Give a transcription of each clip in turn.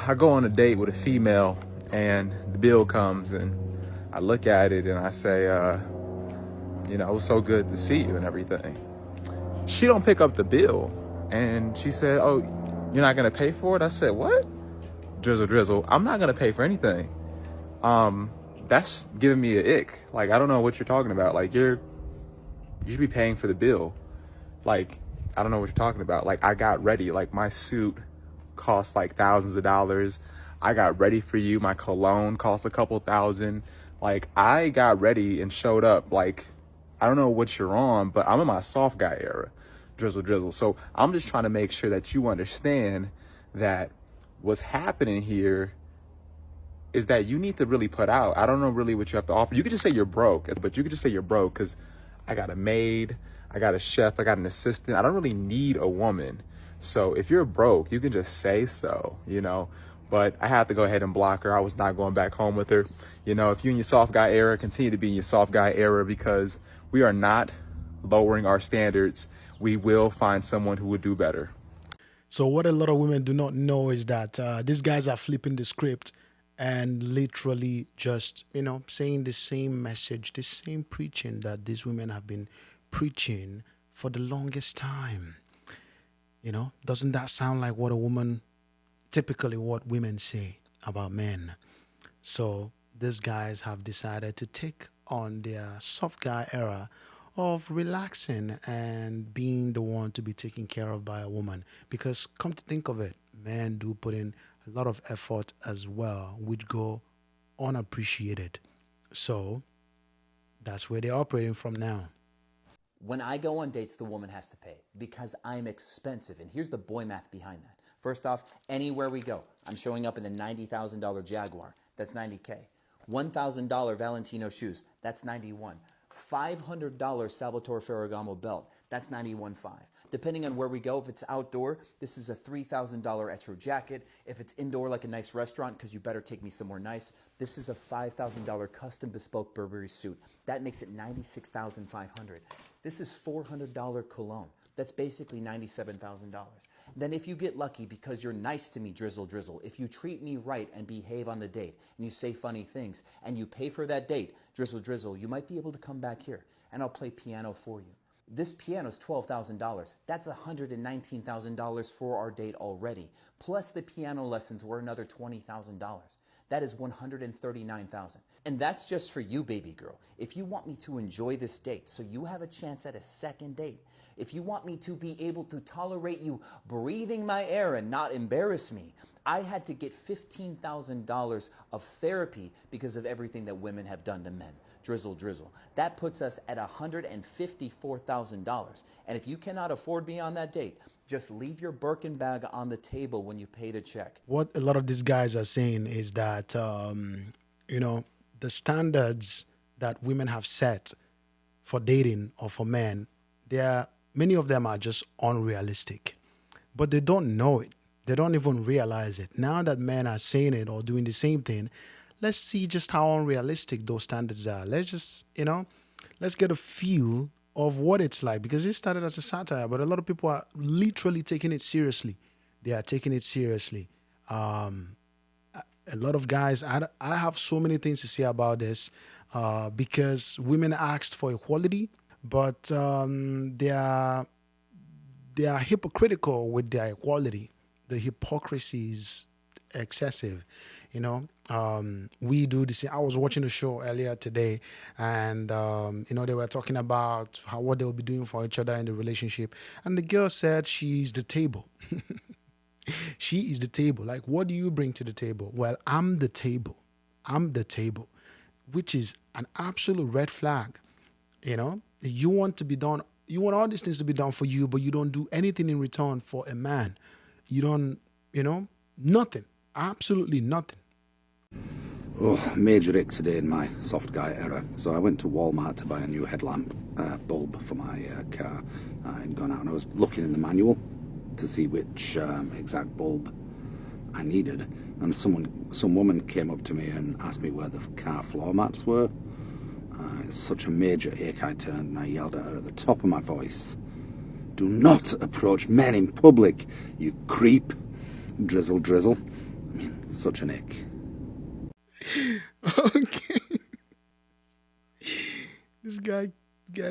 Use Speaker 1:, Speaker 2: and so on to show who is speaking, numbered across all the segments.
Speaker 1: I go on a date with a female and the bill comes and I look at it and I say, it was so good to see you and everything. She don't pick up the bill. And she said, oh, you're not going to pay for it? I said, what? Drizzle Drizzle, I'm not going to pay for anything. That's giving me an ick. Like, I don't know what you're talking about. Like, you should be paying for the bill. Like, I don't know what you're talking about. Like, I got ready. Like, my suit cost like thousands of dollars. I got ready for you. My cologne cost a couple thousand. Like, I got ready and showed up. Like, I don't know what you're on, but I'm in my soft guy era, Drizzle Drizzle. So I'm just trying to make sure that you understand that what's happening here is that you need to really put out. I don't know really what you have to offer. You could just say you're broke, but you could just say you're broke because I got a maid, I got a chef, I got an assistant. I don't really need a woman. So if you're broke, you can just say so, But I had to go ahead and block her. I was not going back home with her. If you're in your soft guy era, continue to be in your soft guy era because we are not lowering our standards. We will find someone who would do better.
Speaker 2: So what a lot of women do not know is that these guys are flipping the script and literally just, saying the same message, the same preaching that these women have been preaching for the longest time. Doesn't that sound like typically what women say about men? So these guys have decided to take on their soft guy era of relaxing and being the one to be taken care of by a woman. Because come to think of it, men do put in a lot of effort as well, which go unappreciated. So that's where they're operating from now.
Speaker 3: When I go on dates, the woman has to pay because I'm expensive. And here's the boy math behind that. First off, anywhere we go, I'm showing up in a $90,000 Jaguar. That's $90K. $1,000 Valentino shoes. That's $91. $500 Salvatore Ferragamo belt. That's $91.5. Depending on where we go, if it's outdoor, this is a $3,000 Etro jacket. If it's indoor, like a nice restaurant, because you better take me somewhere nice, this is a $5,000 custom bespoke Burberry suit. That makes it $96,500. This is $400 cologne. That's basically $97,000. Then if you get lucky because you're nice to me, Drizzle Drizzle, if you treat me right and behave on the date, and you say funny things, and you pay for that date, Drizzle Drizzle, you might be able to come back here, and I'll play piano for you. This piano is $12,000. That's $119,000 for our date already. Plus the piano lessons were another $20,000. That is $139,000. And that's just for you, baby girl. If you want me to enjoy this date so you have a chance at a second date, if you want me to be able to tolerate you breathing my air and not embarrass me, I had to get $15,000 of therapy because of everything that women have done to men. Drizzle Drizzle. That puts us at $154,000. And if you cannot afford me on that date, just leave your Birkin bag on the table when you pay the check.
Speaker 2: What a lot of these guys are saying is that, the standards that women have set for dating or for men, many of them are just unrealistic. But they don't know it. They don't even realize it. Now that men are saying it or doing the same thing, let's see just how unrealistic those standards are. Let's just, let's get a feel of what it's like, because it started as a satire, but a lot of people are literally taking it seriously. They are taking it seriously. A lot of guys, I have so many things to say about this because women asked for equality, but they are hypocritical with their equality. The hypocrisy is excessive. We do the same. I was watching a show earlier today, and they were talking about what they will be doing for each other in the relationship, and the girl said she's the table. She is the table. Like, what do you bring to the table? Well, I'm the table. I'm the table, which is an absolute red flag. You want to be done. You want all these things to be done for you, but you don't do anything in return for a man. You don't, nothing. Absolutely nothing.
Speaker 4: Oh, major ick today in my soft guy era. So I went to Walmart to buy a new headlamp bulb for my car. I'd gone out and I was looking in the manual to see which exact bulb I needed. And some woman came up to me and asked me where the car floor mats were. It's such a major ick, I turned and I yelled at her at the top of my voice, "Do not approach men in public, you creep, Drizzle Drizzle." I mean, such an ick.
Speaker 2: Okay. This guy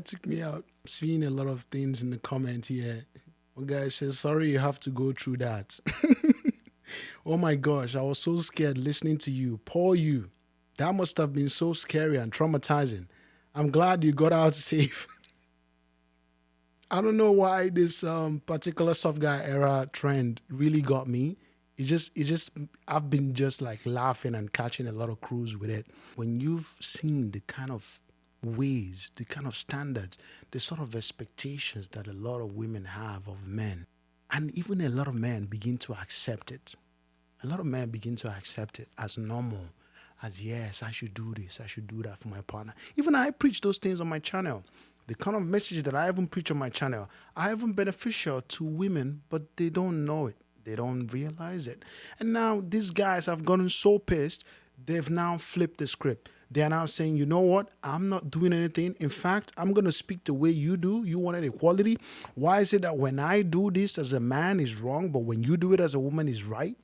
Speaker 2: took me out. Seeing a lot of things in the comment here. One guy says, sorry you have to go through that. Oh my gosh, I was so scared listening to you. Poor you. That must have been so scary and traumatizing. I'm glad you got out safe. I don't know why this particular soft guy era trend really got me. I've been just like laughing and catching a lot of crews with it. When you've seen the kind of ways, the kind of standards, the sort of expectations that a lot of women have of men, and even a lot of men begin to accept it. A lot of men begin to accept it as normal, as yes, I should do this, I should do that for my partner. Even I preach those things on my channel. The kind of message that I even preach on my channel are even beneficial to women, but they don't know it. They don't realize it. And now these guys have gotten so pissed, they've now flipped the script. They're now saying, you know what? I'm not doing anything. In fact, I'm going to speak the way you do. You wanted equality. Why is it that when I do this as a man is wrong, but when you do it as a woman is right?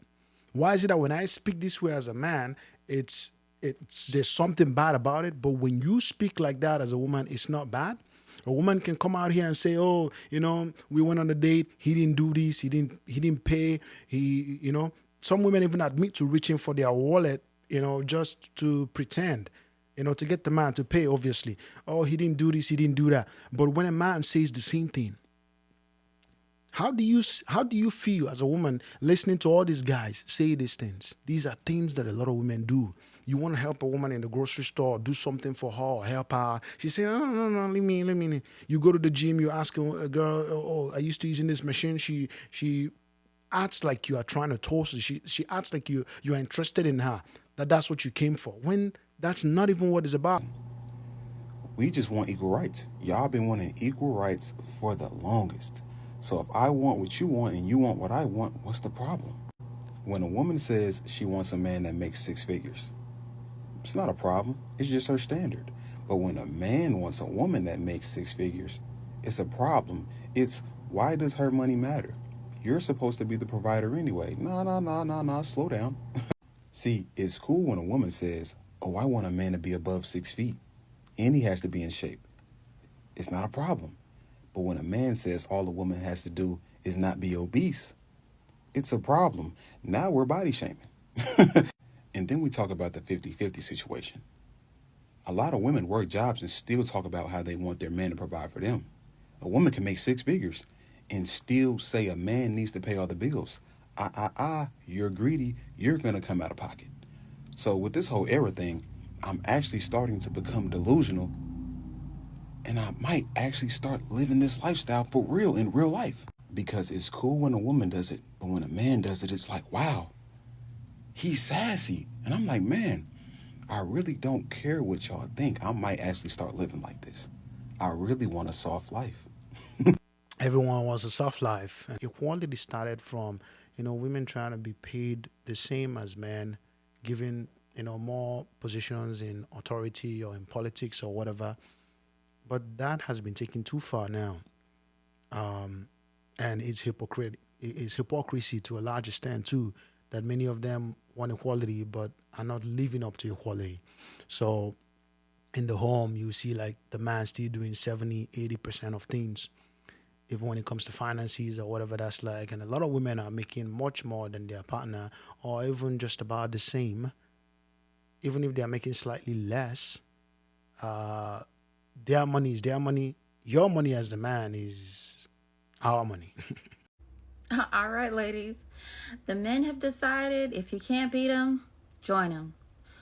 Speaker 2: Why is it that when I speak this way as a man, it's there's something bad about it, but when you speak like that as a woman, it's not bad? A woman can come out here and say, "Oh, we went on a date. He didn't do this. He didn't pay. Some women even admit to reaching for their wallet, just to pretend, to get the man to pay. Obviously, oh, he didn't do this. He didn't do that. But when a man says the same thing, how do you feel as a woman listening to all these guys say these things? These are things that a lot of women do. You want to help a woman in the grocery store, do something for her, help her. She say, no, let me. You go to the gym, you ask a girl, oh, I used to using this machine. She acts like you are trying to toast her. She acts like you are interested in her. That's what you came for. When that's not even what it's about.
Speaker 5: We just want equal rights. Y'all been wanting equal rights for the longest. So if I want what you want and you want what I want, what's the problem? When a woman says she wants a man that makes six figures, it's not a problem. It's just her standard. But when a man wants a woman that makes six figures, it's a problem. It's, why does her money matter? You're supposed to be the provider anyway. No, slow down. See, it's cool when a woman says, oh, I want a man to be above 6 feet, and he has to be in shape. It's not a problem. But when a man says all a woman has to do is not be obese, it's a problem. Now we're body shaming. And then we talk about the 50-50 situation. A lot of women work jobs and still talk about how they want their man to provide for them. A woman can make six figures and still say a man needs to pay all the bills. You're greedy. You're going to come out of pocket. So with this whole era thing, I'm actually starting to become delusional. And I might actually start living this lifestyle for real in real life. Because it's cool when a woman does it, but when a man does it, it's like, wow, he's sassy. And I'm like, man, I really don't care what y'all think. I might actually start living like this. I really want a soft life.
Speaker 2: Everyone wants a soft life. Equality started from, women trying to be paid the same as men, given, more positions in authority or in politics or whatever. But that has been taken too far now. And it's hypocrisy to a large extent too, that many of them want equality but are not living up to equality. So in the home, you see like the man still doing 70-80% of things, even when it comes to finances or whatever that's like. And a lot of women are making much more than their partner, or even just about the same. Even if they're making slightly less, their money is their money. Your money as the man is our money.
Speaker 6: All right, ladies. The men have decided if you can't beat them, join them.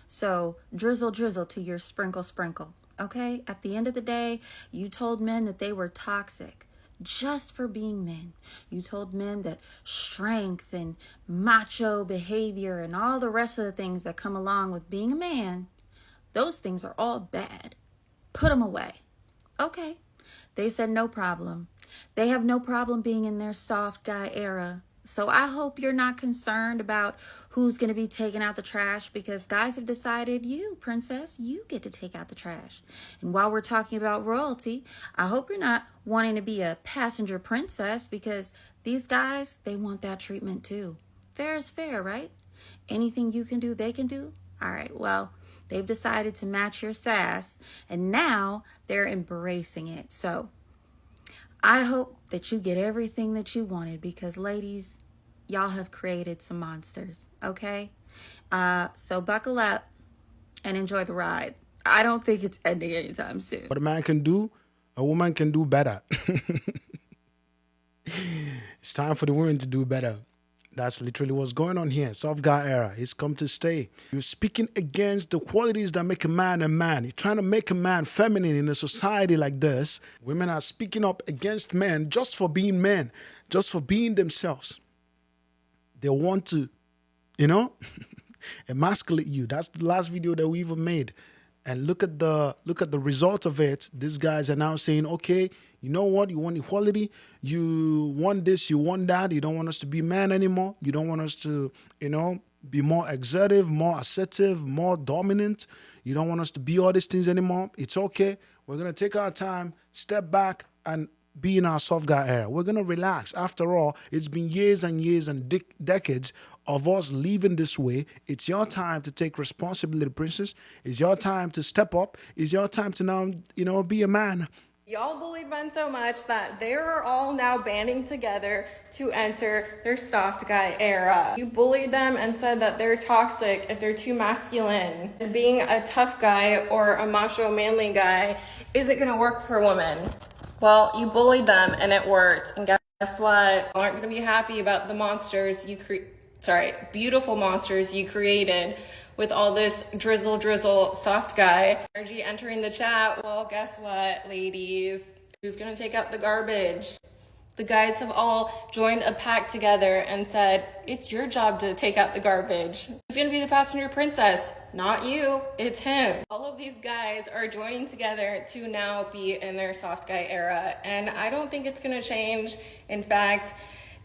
Speaker 6: So drizzle, drizzle to your sprinkle, sprinkle. Okay? At the end of the day, you told men that they were toxic just for being men. You told men that strength and macho behavior and all the rest of the things that come along with being a man, those things are all bad. Put them away. Okay. They said no problem. They have no problem being in their soft guy era. So I hope you're not concerned about who's going to be taking out the trash, because guys have decided you, princess, you get to take out the trash. And while we're talking about royalty, I hope you're not wanting to be a passenger princess, because these guys, they want that treatment too. Fair is fair, right? Anything you can do, they can do? All right, well, they've decided to match your sass, and now they're embracing it. So I hope that you get everything that you wanted, because ladies, y'all have created some monsters, okay? So buckle up and enjoy the ride. I don't think it's ending anytime soon.
Speaker 2: What a man can do, a woman can do better. It's time for the women to do better. That's literally what's going on here. Soft guy era. It's come to stay. You're speaking against the qualities that make a man a man. You're trying to make a man feminine in a society like this. Women are speaking up against men just for being men, just for being themselves. They want to, emasculate you. That's the last video that we even made. And look at the result of it. These guys are now saying, okay, you know what? You want equality. You want this. You want that. You don't want us to be men anymore. You don't want us to, be more exertive, more assertive, more dominant. You don't want us to be all these things anymore. It's okay. We're going to take our time, step back, and be in our soft guy era. We're going to relax. After all, it's been years and years and decades of us living this way. It's your time to take responsibility, princess. It's your time to step up. It's your time to now, be a man.
Speaker 7: Y'all bullied men so much that they're all now banding together to enter their soft guy era. You bullied them and said that they're toxic if they're too masculine. And being a tough guy or a macho manly guy isn't gonna work for women. Well, you bullied them and it worked. And guess what? You aren't gonna be happy about the monsters beautiful monsters you created with all this drizzle drizzle soft guy energy entering the chat. Well, guess what, ladies? Who's gonna take out the garbage? The guys have all joined a pact together and said, it's your job to take out the garbage. Who's gonna be the passenger princess? Not you, it's him. All of these guys are joining together to now be in their soft guy era. And I don't think it's gonna change. In fact,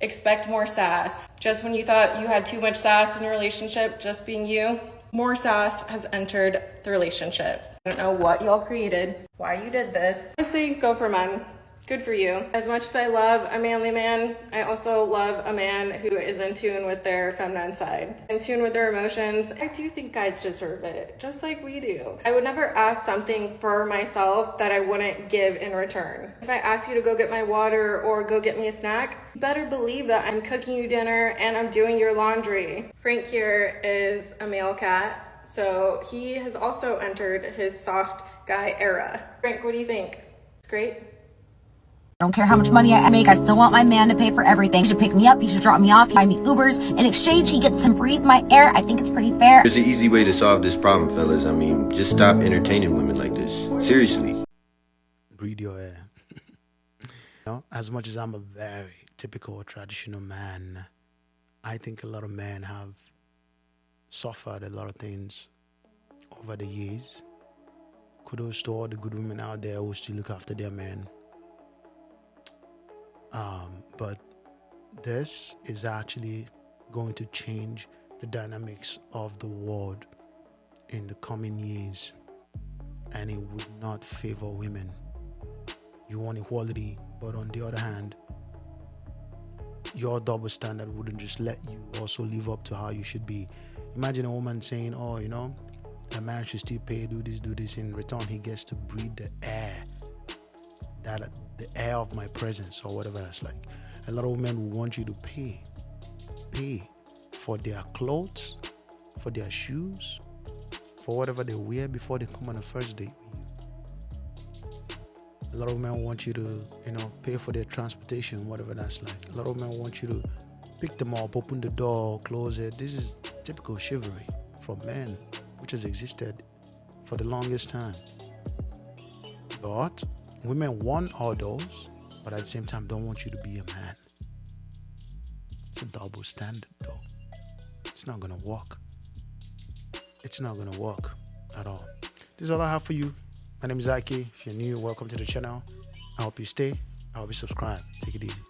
Speaker 7: expect more sass. Just when you thought you had too much sass in a relationship, just being you, more sass has entered the relationship. I don't know what y'all created, why you did this. Honestly, go for men. Good for you. As much as I love a manly man, I also love a man who is in tune with their feminine side, in tune with their emotions. I do think guys deserve it, just like we do. I would never ask something for myself that I wouldn't give in return. If I ask you to go get my water or go get me a snack, you better believe that I'm cooking you dinner and I'm doing your laundry. Frank here is a male cat, so he has also entered his soft guy era. Frank, what do you think? It's great?
Speaker 8: I don't care how much money I make, I still want my man to pay for everything. He should pick me up, he should drop me off, buy me Ubers. In exchange, he gets to breathe my air. I think it's pretty fair.
Speaker 9: There's an easy way to solve this problem, fellas. I mean, just stop entertaining women like this. Seriously.
Speaker 2: Breathe your air. As much as I'm a very typical traditional man, I think a lot of men have suffered a lot of things over the years. Kudos to all the good women out there who still look after their men. But this is actually going to change the dynamics of the world in the coming years, and it would not favor women. You want equality, but on the other hand, your double standard wouldn't just let you also live up to how you should be. Imagine a woman saying, oh, a man should still pay, do this. In return, he gets to breathe the air. The air of my presence, or whatever that's like. A lot of women will want you to pay for their clothes, for their shoes, for whatever they wear before they come on a first date with you. A lot of women want you to, pay for their transportation, whatever that's like. A lot of women want you to pick them up, open the door, close it. This is typical chivalry from men, which has existed for the longest time. But women want all those, but at the same time don't want you to be a man. It's a double standard, though. It's not gonna work. It's not gonna work at all. This is all I have for you. My name is Ike. If you're new, welcome to the channel. I hope you stay. I hope you subscribe. Take it easy.